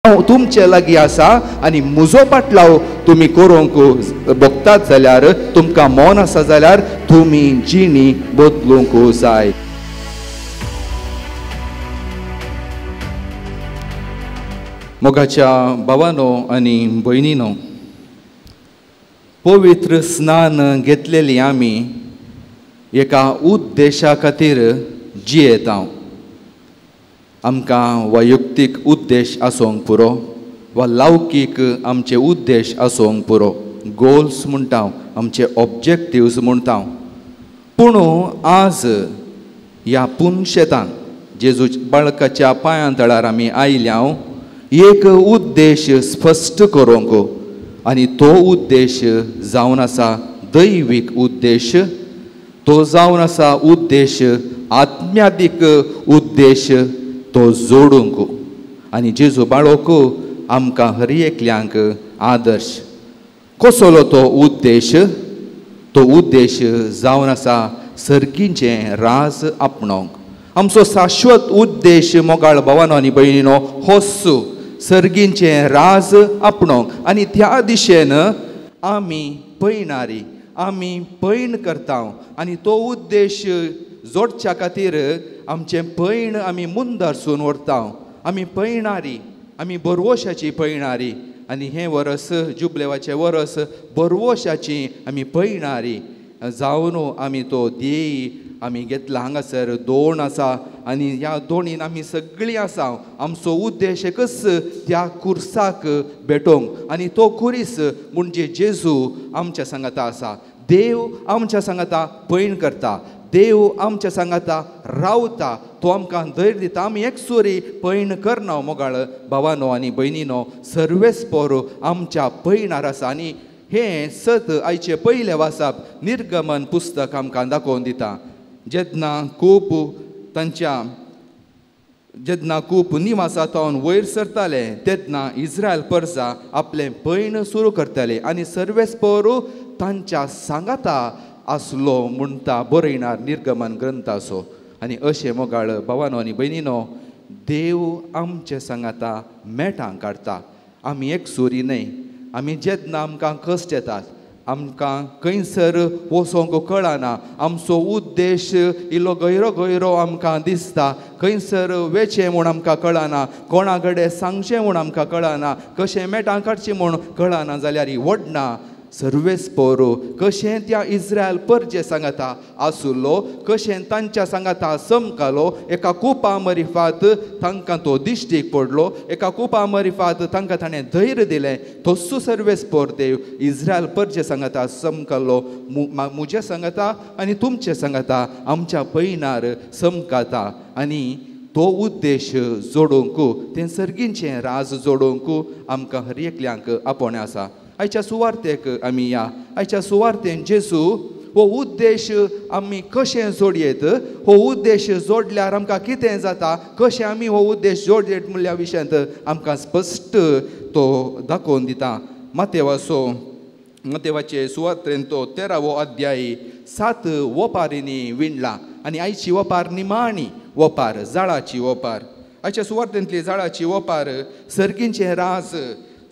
हांव तुमचे लागीं आसा आनी म्हजो पाटलाव तुमी करूंक बगतात जाल्यार तुमकां मौन आसा जाल्यार तुमी जिणी बदलूंक जाय. मोगाच्या भावांनो आनी भयणींनो, पवित्र स्नान घेतलेली आमी एका उद्देशा खातीर जियेता. आमकां वैयक्तीक उद्देश आसूंक पुरो वा लौकीक आमचे उद्देश आसूंक पुरो, गोल्स म्हणटा आमचे ऑब्जेक्टिव्स म्हणटा. पूण आज ह्या पुनशेतान जेजू बाळकाच्या पांयां तळार आमी आयल्या एक उद्देश स्पश्ट करूंक, आनी तो उद्देश जावन आसा दैवीक उद्देश. तो जावन आसा उद्देश आत्म्यादीक उद्देश तो जोडूंक. आनी जेजू बाळोक आमकां हर एकल्यांक आदर्श. कसलो तो उद्देश? तो उद्देश जावन आसा सर्गीचें राज आपणावंक. आमचो शाश्वत उद्देश मोगाळ भावांनो आनी भयणीनो होच, सर्गीचें राज आपणावंक. आनी त्या दिशेन आमी पळयणारी, आमी पैण करता. आनी तो उद्देश जोडच्या खातीर आमचें पैण आमी मुंदरसून व्हरता. आमी पळयणारी, आमी बरवशाची पळयणारी. आनी हें वरस जुबलेवाचें वरस बरवशाची आमी पळयणारी जावन आमी तो ध्येय आमी घेतला. हांगासर 2 आसा आनी ह्या दोनीन आमी सगळीं आसा. आमचो उद्देश एकच, त्या खुर्साक भेटोवंक. आनी तो खुरीस म्हणजे जेजू आमच्या सांगाता आसा. देव आमच्या सांगाता पैण करता, देव आमच्या सांगाता रावता, तो आमकां धैर्य दिता. आमी एकसुरी पैण करना मोगाळ भावांनो आनी भयणीनो, सर्वेस्पर आमच्या पैणार आसा. आनी हें सत आयचे पयले वाचप निर्गमन पुस्तक आमकां दाखोवन दिता. जेन्ना खूब निवासांतून वयर सरताले तेन्ना इस्रायल परजा आपलें पैण सुरू करताले आनी सर्वेस्पर तांच्या सांगाता आसलो म्हणटा बरयणार निर्गमन ग्रंथाचो. आनी अशें मोगाळ भावांनो आनी भयणीनो, देव आमचे सांगाता मेटां काडटा. आमी एकसुरी न्हय. आमी जेन्ना आमकां कश्ट येतात, आमकां खंयसर वचोंक कळना, आमचो उद्देश इल्लो गैरो गैरो आमकां दिसता, खंयसर वेचें म्हूण आमकां कळना, कोणा कडेन सांगचें म्हूण आमकां कळना, कशें मेटां काडचें म्हूण कळना जाल्यार ही वडना. सर्वेस्पर कशें त्या इस्रायल परजे सांगाता आसुल्लो, कशें तांच्या सांगाता समकालो. एका कुपा मरिफात तांकां तो दिश्टीक पडलो, एका कुपा मरिफात तांकां ताणें धैर्य दिलें. तस्सो सर्वेस्पर देव इस्रायल परजे सांगाता समकालो मुजे सांगाता आनी तुमचे सांगाता आमच्या पैणार समकाता. आनी तो उद्देश जोडूंक, तें सर्गीचें राज जोडूंक आमकां हर एकल्यांक आपोवणें आसा. आयच्या सुवार्तेक आमी या. आयच्या सुवार्तेन जेजू हो उद्देश आमी कशें जोडयेत, हो उद्देश जोडल्यार आमकां कितें जाता, कशें आमी हो उद्देश जोडयेत म्हणल्या विशयांत आमकां स्पश्ट तो दाखोवन दिता. मतेवाचे सुवातेन तो 13वो अध्याय 7 वपारींनी विणला. आनी आयची वपार निमाणी वपार, जाळाची वपार. आयच्या सुवार्तेंतली जाळाची वपार सर्गीचें राज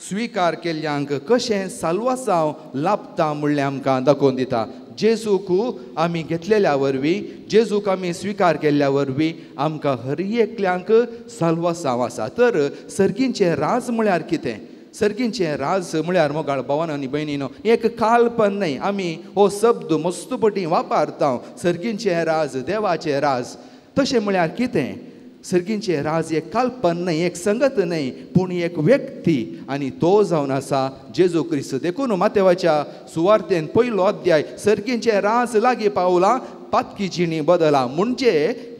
स्विकार केल्ल्यांक कशें साल्वासांव लाभता म्हणलें आमकां दाखोवन दिता. जेजूक आमी घेतलेल्या वरवीं, जेजूक आमी स्विकार केल्ल्या वरवीं आमकां हर एकल्यांक साल्वासांव आसा. तर सर्गीचें राज म्हळ्यार कितें? सर्गीचें राज म्हळ्यार मोगाळ भावांनो आनी भयणीनो, एक काल्पन न्हय. आमी हो शब्द मस्तपटी वापरता, सर्गीचें राज, देवाचें राज. तशें म्हळ्यार कितें? सर्गीचें राज एक काल्पन न्हय, एक संगत न्हय, पूण एक व्यक्ती. आनी तो जावन आसा जेजू क्रिस्त. देखून मातेवाच्या सुवार्तेन 1 अध्याय सर्गीचें राज लागीं पावलां, पातकी जिणी बदला. म्हणजे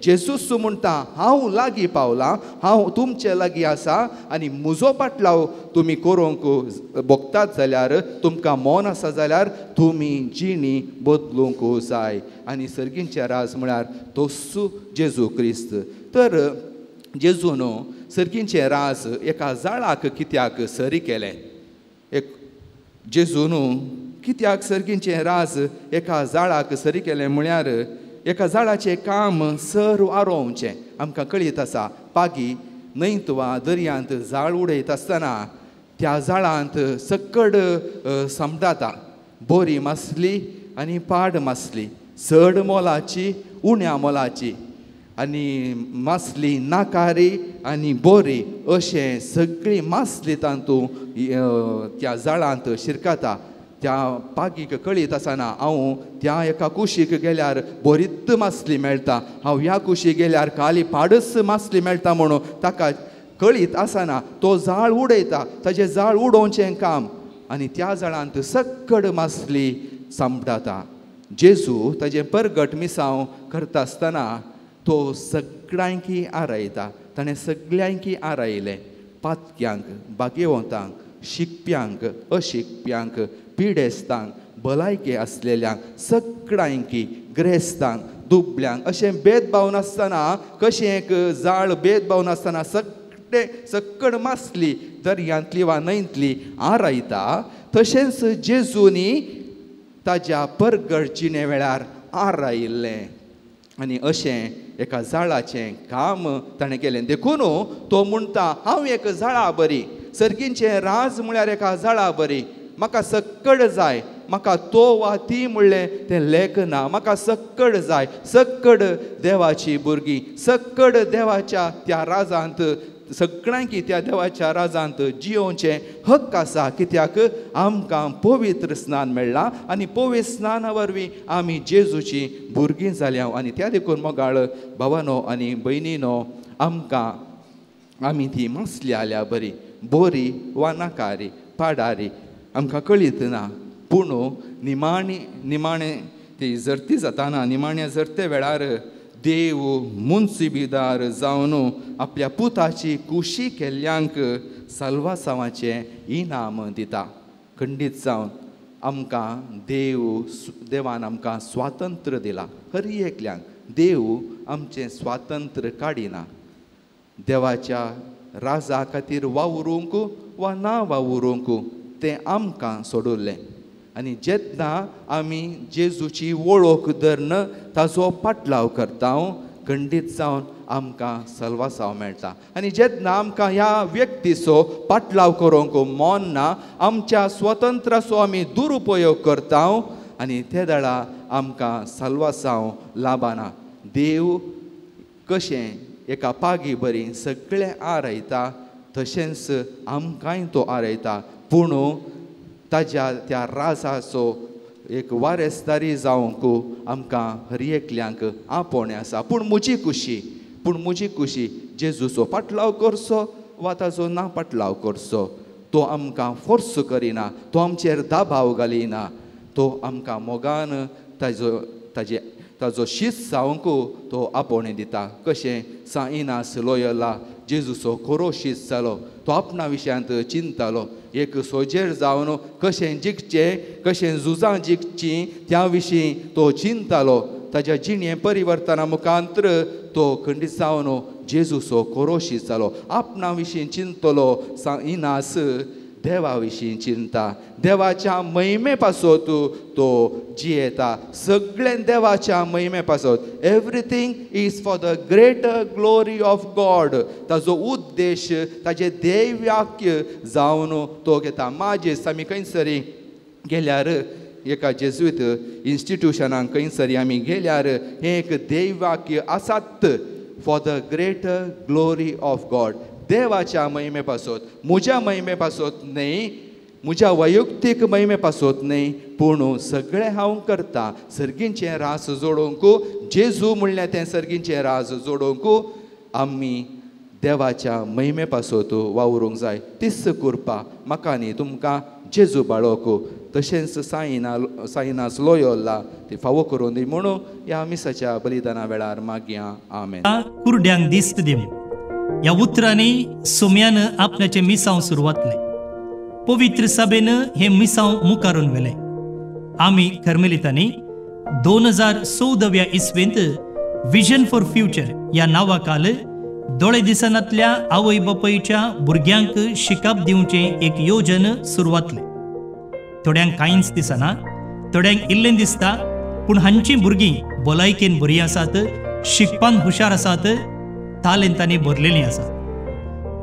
जेजूस म्हणटा हांव लागीं पावलां, हांव तुमचे लागीं आसा आनी म्हजो पाटलाव तुमी करूंक बगतात जाल्यार, तुमकां मौन आसा जाल्यार तुमी जिणी बदलूंक जाय. आनी सर्गीचें राज म्हळ्यार तोच जेजू क्रिस्त. तर जेजून सर्गीचें राज एका जाळाक कित्याक सरी केलें? जेजून कित्याक सर्गीचें राज एका जाळाक सरी केलें म्हळ्यार एका झाडाचें काम सर्व आरोवचें आमकां कळीत आसा. पागी न्हंयत वा दर्यांत जाळ उडयत आसतना त्या जाळांत सकड समटाता बोरी मासली आनी पाड मासली, चड मोलाची उण्या मोलाची, आनी मासली नाकारी आनी बोरी अशें सगळी मासली तांतूं त्या जाळांत शिरकाता. त्या पागीक कळीत आसतना हांव त्या एका कुशीक गेल्यार बरीच मासली मेळटा, हांव ह्या कुशीक गेल्यार खाली पाडच मासली मेळटा म्हणून ताका कळीत आसतना तो जाळ उडयता, ताजें जाळ उडोवचें काम, आनी त्या जाळांत सकड मासली सांपडाता. जेजू ताजें परगट मिसांव करता आसतना तो सगळ्यांकी आरायता. ताणें सगळ्यांकी आरायलें, पातक्यांक, बागेवंतांक, शिकप्यांक, अशिकप्यांक, पिडेस्तांक, भलायके आसलेल्यांक, सगळ्यांकी, ग्रेस्तांक, दुबल्यांक, अशें भेदभाव नासतना, कशें एक जाळ भेदभाव नासतना सकड मासली दर्यांतली वा न्हंयतली आरायता, तशेंच जेजूनी ताज्या परगट जिणे वेळार आरायल्लें. आनी अशें एका जाळाचें काम ताणें केलें. देखून तो म्हणटा, हांव एक जाळा बरी, सर्गींचें राज म्हळ्यार एका जाळा बरी, म्हाका सकड जाय, म्हाका तो वा ती म्हणलें तें लेखना, म्हाका सकड जाय, सकड देवाची भुरगीं, सकड देवाच्या त्या राजांत, सगळ्यांकी त्या देवाच्या राजांत जियोवचें हक्क आसा. कित्याक आमकां पवित्र स्नान मेळ्ळां आनी पवित्र स्नाना वरवीं आमी जेजूची भुरगीं जाल्यांव. आनी त्या देखून मोगाळ भावानो आनी भयणीनो, आमी ती मासली आल्या बरी, बोरी वा नाकारी, पाडारी आमकां कळीत ना, पूण निमाणे ती जर्ती जाताना, निमाण्या जरते वेळार देव मुन्सिबीदार जावन आपल्या पुताची कुशी केल्ल्यांक साल्वासावाचें इनाम दिता. खंडीत जावन आमकां देवान आमकां स्वातंत्र्य दिलां. हर एकल्यांक देव आमचें स्वातंत्र्य काडिना. देवाच्या राजा खातीर वावरूंक वा ना वावरूंक तें आमकां सोडुल्लें. आनी जेन्ना आमी जेजूची वळख धरन ताजो पाटलाव करता, खंडीत जावन आमकां सल्वासाव मेळटा. आनी जेन्ना आमकां ह्या व्यक्तीचो पाटलाव करूंक मोन ना, आमच्या स्वतंत्राचो आमी दुरुपयोग करता आनी ते दाळा आमकां सल्वासाव लाभना. देव कशें एका पागी बरी सगळें आरायता, तशेंच आमकांय तो आरायता. पूण ताज्या त्या राजाचो एक वारेसदारी जावंक आमकां हर एकल्यांक आपोवणें आसा. पूण म्हजी खुशी जेजूचो पाटलाव करचो वा ताजो ना पाटलाव करचो. तो आमकां फोर्स करिना, तो आमचेर दाबाव घालिना, तो आमकां मोगान ताजो शीस जावंक तो आपोवणें दिता. कशें सान इनास लोयोला जेजूचो खरो शीस जालो, तो आपणा विशयांत चिंततालो. एक सोजेर जावन कशें जिखचें, कशें झुजां जिखचीं त्या विशीं तो चिंततालो. ताज्या जिणे परिवर्तना मुखांतर तो खंडीत जावन जेजूचो खरो शीस जालो. आपणा विशीं चिंतलो सान इनास देवा विशीं चिंता. देवाच्या महिमे पासत तो जियेता. सगळें देवाच्या महिमे पासत. Everything is for the greater glory of God. ताजो उद्देश ताजें दैवाक्य जावन तो घेता. माजेस आमी खंयसरी गेल्यार एका जेजुईत इन्स्टिट्यूशनाक खंयसरी आमी गेल्यार हें एक दैवाक्य आसात, for the greater glory of God. देवाच्या महिमे पासत, म्हज्या महिमे पासत न्हय, म्हज्या वैयक्तीक महिमे पासत न्हय, पूण सगळें हांव करता सर्गींचें रास जोडोवंक. जेजू म्हणलें तें सर्गींचें रास जोडोवंक आमी देवाच्या महिमे पासत वावरूंक जाय. तीच कृपा म्हाका न्ही तुमकां जेजू बाळोक तशेंच साईनास लोयोला ती फावो करून दी म्हणून ह्या मिसाच्या बलिदाना वेळार मागया. आमेन. कुरड्यांक दिस्त दिम ह्या उतरांनी सोम्यान आपणाचें मिसांव सुरवातलें. पवित्र सभेनं हें मिसांव मुखारून व्हेलें. आमी कर्मेलितांनी 2014व्या इस्वेंत विजन फॉर फ्युचर ह्या नांवा खाल दोळे दिसांतल्या आवय बापायच्या भुरग्यांक शिकप दिवचें एक योजन सुरवातलें. थोड्यांक कांयच दिसना, थोड्यांक इल्लें दिसता, पूण हांचीं भुरगीं भलायकेन बरीं आसात, शिकपान हुशार आसात, तालेंतांनी भरलेलीं आसात.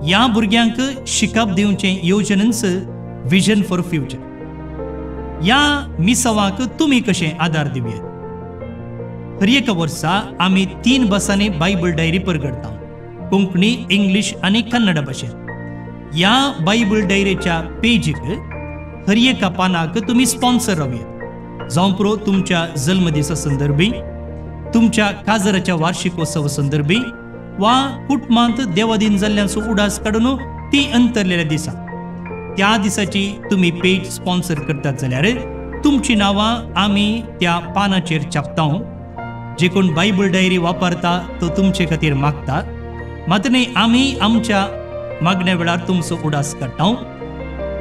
ह्या भुरग्यांक शिकप दिवचें येवजणेंचं विजन फॉर फ्युचर. ह्या मिसवाक तुमी कशें आदार दिवयात. हर एक वर्सा आमी 3 बसांनी बायबल डायरी परगडता, कोंकणी, इंग्लिश आनी कन्नड भाशेन. ह्या बायबल डायरीच्या पेजीक हर एका पानाक तुमी स्पॉन्सर रावयात. जावं पुरो तुमच्या जल्मदिसा संदर्भी, तुमच्या काजराच्या वार्षिकोत्सवा संदर्भी, वा कुटुंबांत देवादीन जाल्ल्याचो उडास काडून ती अंतरलेल्या दिसा त्या दिसाची तुम्ही पेज स्पॉन्सर करतात जाल्यार तुमची नांवां आमी त्या पानाचेर छापता. जे कोण बायबल डायरी वापरता तो तुमचे खातीर मागता, मात न्ही आमी आमच्या मागण्या वेळार तुमचो उडास काडटा.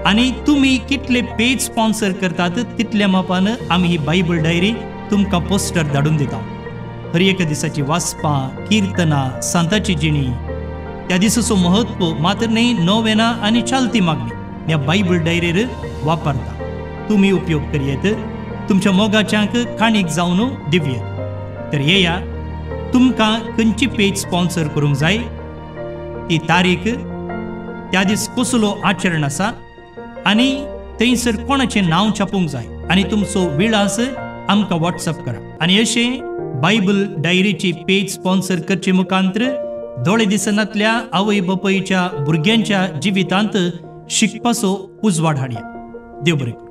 आनी तुमी कितले पेज स्पॉन्सर करतात तितल्या मापान आमी ही बायबल डायरी तुमकां पोस्टर धाडून दिता. हर एक दिसाची वाचपां, किर्तनां, सांताची जिणी, त्या दिसाचो महत्व मात्र न्ही नोवेना आनी चालती मागणी ह्या बायबल डायरीर वापरता. तुमी उपयोग करयेत, तुमच्या मोगाच्यांक काणीक जावन दिवयेत. तर येया, तुमकां खंयची पेज स्पॉन्सर करूंक जाय, ती तारीख, त्या दीस कसलो आचरण आसा आनी थंयसर कोणाचें नांव छापूंक जाय आनी तुमचो विळास आमकां व्हॉट्सअप करा. आनी अशें बायबल डायरीची पेज स्पॉन्सर करचे मुखांतर दोळे दिसनातल्या आवय बापायच्या भुरग्यांच्या जिवितांत शिकपाचो उजवाड हाडया. देव बरें.